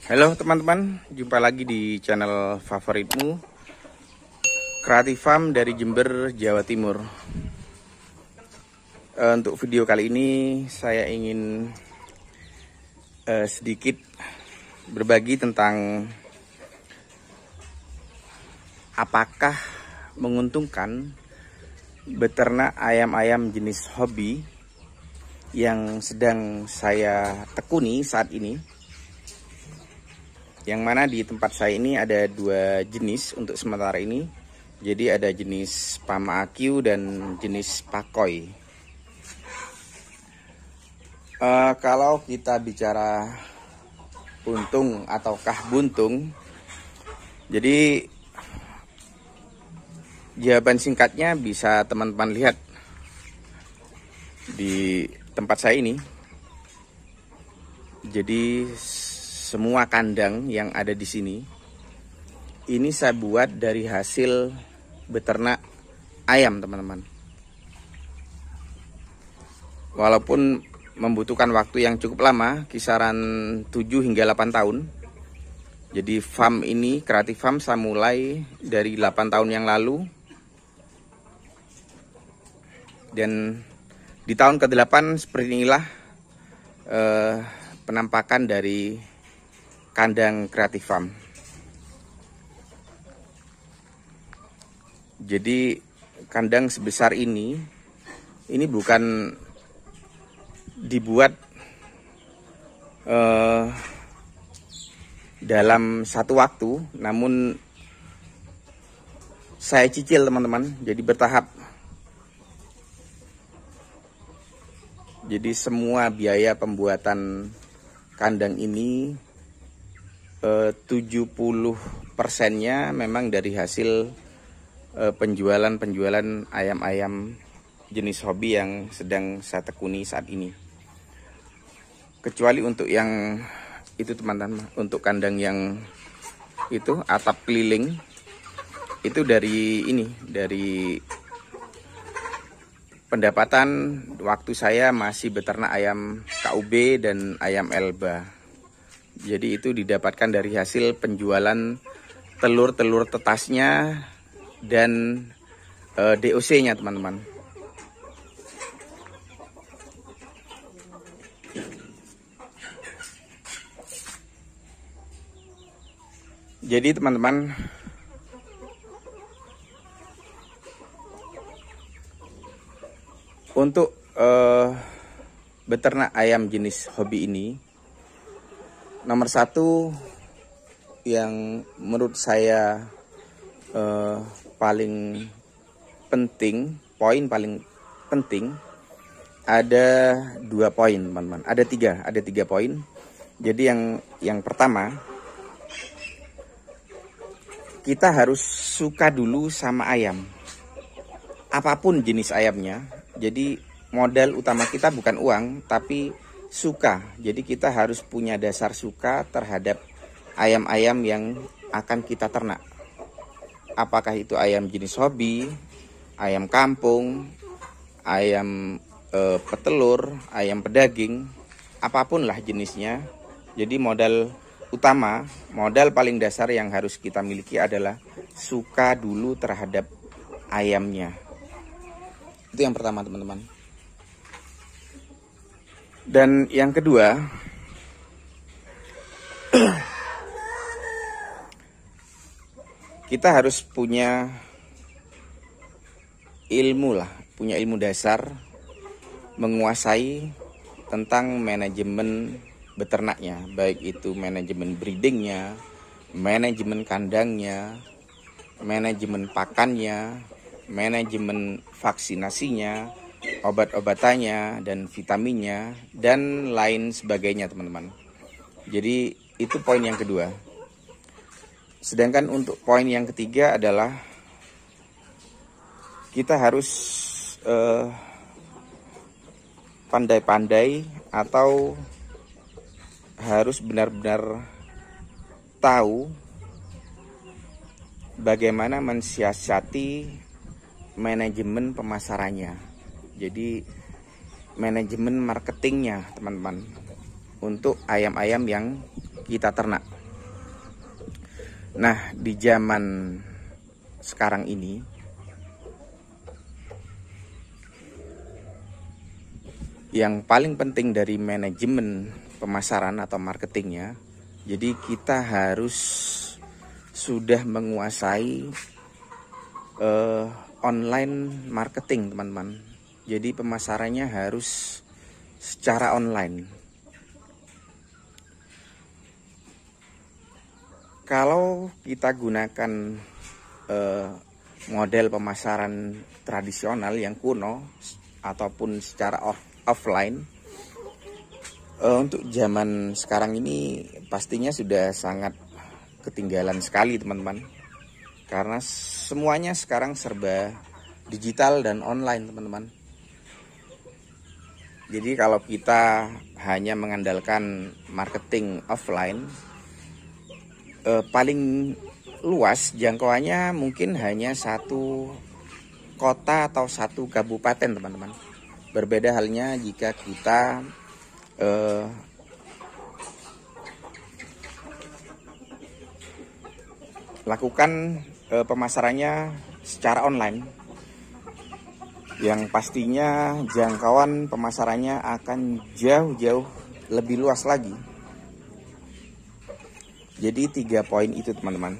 Halo teman-teman, jumpa lagi di channel favoritmu, Kreatif Farm dari Jember, Jawa Timur. Untuk video kali ini saya ingin sedikit berbagi tentang apakah menguntungkan beternak ayam-ayam jenis hobi yang sedang saya tekuni saat ini. Yang mana di tempat saya ini ada dua jenis untuk sementara ini. Jadi ada jenis Pama Aq dan jenis Pakoi. Kalau kita bicara untung ataukah buntung, jadi jawaban singkatnya bisa teman-teman lihat di tempat saya ini. Jadi semua kandang yang ada di sini ini saya buat dari hasil beternak ayam, teman-teman. Walaupun membutuhkan waktu yang cukup lama, kisaran 7 hingga 8 tahun. Jadi farm ini, Kreatif Farm, saya mulai dari 8 tahun yang lalu. Dan di tahun ke-8 seperti inilah penampakan dari kandang Kreatif Farm. Jadi kandang sebesar ini bukan dibuat dalam satu waktu, namun saya cicil, teman-teman. Jadi bertahap. Jadi semua biaya pembuatan kandang ini 70%-nya memang dari hasil penjualan ayam-ayam jenis hobi yang sedang saya tekuni saat ini. Kecuali untuk yang itu, teman-teman, untuk kandang yang itu atap keliling, itu dari pendapatan waktu saya masih beternak ayam KUB dan ayam Elba. Jadi itu didapatkan dari hasil penjualan telur-telur tetasnya dan DOC-nya, teman-teman. Jadi teman-teman, untuk beternak ayam jenis hobi ini, nomor satu yang menurut saya paling penting, poin paling penting, ada 2 poin, teman-teman. Ada tiga poin. Jadi yang pertama, kita harus suka dulu sama ayam, apapun jenis ayamnya. Jadi modal utama kita bukan uang, tapi suka. Jadi kita harus punya dasar suka terhadap ayam-ayam yang akan kita ternak. Apakah itu ayam jenis hobi, ayam kampung, ayam petelur, ayam pedaging, apapun lah jenisnya. Jadi modal utama, modal paling dasar yang harus kita miliki adalah suka dulu terhadap ayamnya. Itu yang pertama, teman-teman. Dan yang kedua, kita harus punya ilmu dasar, menguasai tentang manajemen beternaknya, baik itu manajemen breedingnya, manajemen kandangnya, manajemen pakannya, manajemen vaksinasinya, obat-obatannya dan vitaminnya dan lain sebagainya, teman-teman. Jadi itu poin yang kedua. Sedangkan untuk poin yang ketiga adalah kita harus pandai-pandai atau harus benar-benar tahu bagaimana mensiasati manajemen pemasarannya. Jadi manajemen marketingnya, teman-teman, untuk ayam-ayam yang kita ternak. Nah, di zaman sekarang ini yang paling penting dari manajemen pemasaran atau marketingnya, jadi kita harus sudah menguasai online marketing, teman-teman. Jadi pemasarannya harus secara online. Kalau kita gunakan model pemasaran tradisional yang kuno ataupun secara offline, untuk zaman sekarang ini pastinya sudah sangat ketinggalan sekali, teman-teman. Karena semuanya sekarang serba digital dan online, teman-teman. Jadi kalau kita hanya mengandalkan marketing offline, paling luas jangkauannya mungkin hanya satu kota atau satu kabupaten, teman-teman. Berbeda halnya jika kita lakukan pemasarannya secara online, yang pastinya jangkauan pemasarannya akan jauh-jauh lebih luas lagi. Jadi 3 poin itu, teman-teman.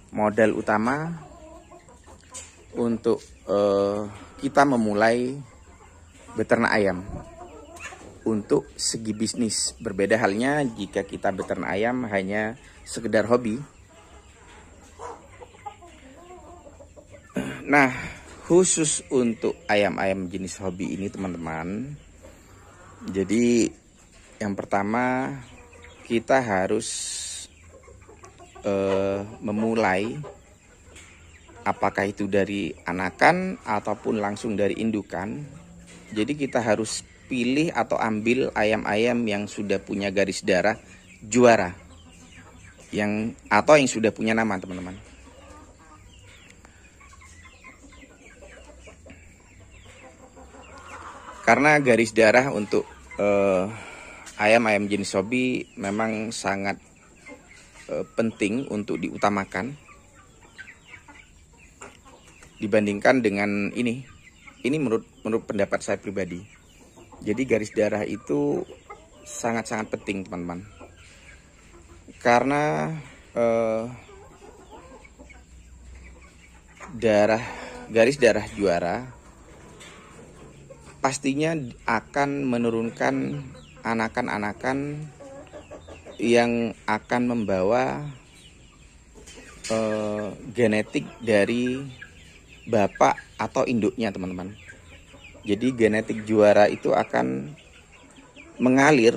Modal utama untuk kita memulai beternak ayam untuk segi bisnis. Berbeda halnya jika kita beternak ayam hanya sekedar hobi. Nah, khusus untuk ayam-ayam jenis hobi ini, teman-teman, jadi yang pertama kita harus memulai, apakah itu dari anakan ataupun langsung dari indukan. Jadi kita harus pilih atau ambil ayam-ayam yang sudah punya garis darah juara, atau yang sudah punya nama, teman-teman. Karena garis darah untuk ayam-ayam jenis hobi memang sangat penting untuk diutamakan dibandingkan dengan ini menurut pendapat saya pribadi. Jadi garis darah itu sangat-sangat penting, teman-teman. Karena garis darah juara pastinya akan menurunkan anakan-anakan yang akan membawa genetik dari bapak atau induknya, teman-teman. Jadi genetik juara itu akan mengalir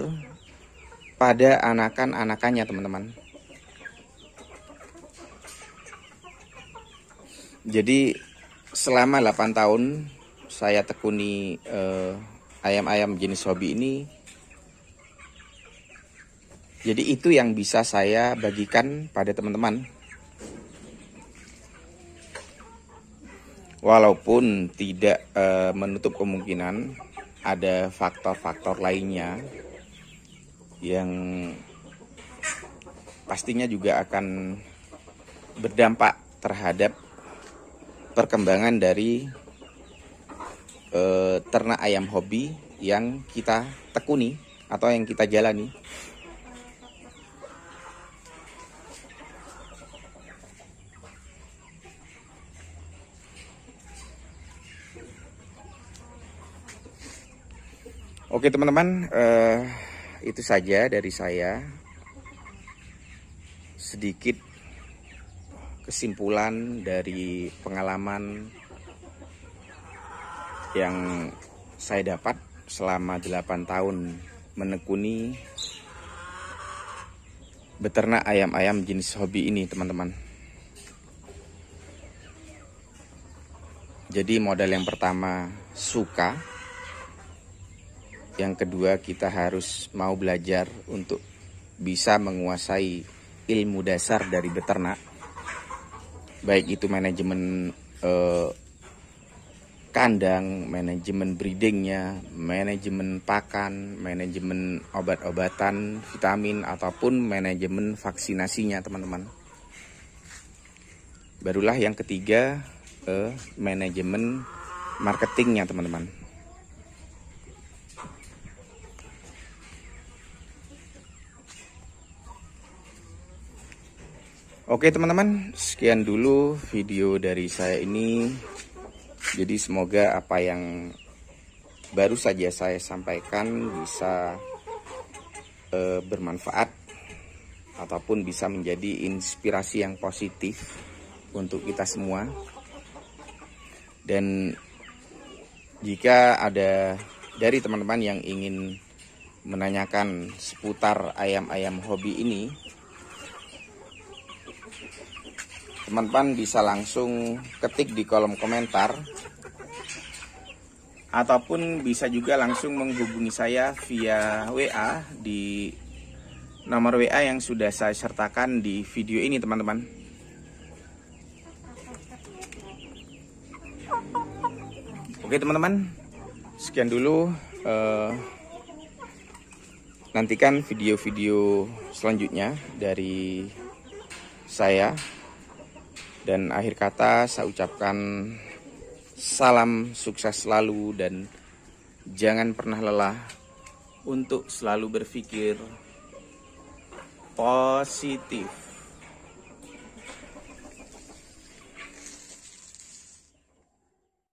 pada anakan-anakannya, teman-teman. Jadi selama 8 tahun saya tekuni ayam-ayam jenis hobi ini. Jadi itu yang bisa saya bagikan pada teman-teman. Walaupun tidak menutup kemungkinan ada faktor-faktor lainnya yang pastinya juga akan berdampak terhadap perkembangan dari ternak ayam hobi yang kita tekuni atau yang kita jalani. Oke, teman-teman, itu saja dari saya. Sedikit kesimpulan dari pengalaman yang saya dapat selama 8 tahun menekuni beternak ayam-ayam jenis hobi ini, teman-teman. Jadi modal yang pertama suka, yang kedua kita harus mau belajar untuk bisa menguasai ilmu dasar dari beternak, baik itu manajemen kandang, manajemen breedingnya, manajemen pakan, manajemen obat-obatan, vitamin, ataupun manajemen vaksinasinya teman-teman. Barulah yang ketiga, manajemen marketingnya teman-teman. Oke teman-teman, sekian dulu video dari saya ini. Jadi semoga apa yang baru saja saya sampaikan bisa bermanfaat ataupun bisa menjadi inspirasi yang positif untuk kita semua. Dan jika ada dari teman-teman yang ingin menanyakan seputar ayam-ayam hobi ini, teman-teman bisa langsung ketik di kolom komentar, ataupun bisa juga langsung menghubungi saya via WA di nomor WA yang sudah saya sertakan di video ini teman-teman. Oke teman-teman, sekian dulu. Nantikan video-video selanjutnya dari saya. Dan akhir kata saya ucapkan salam sukses selalu dan jangan pernah lelah untuk selalu berpikir positif.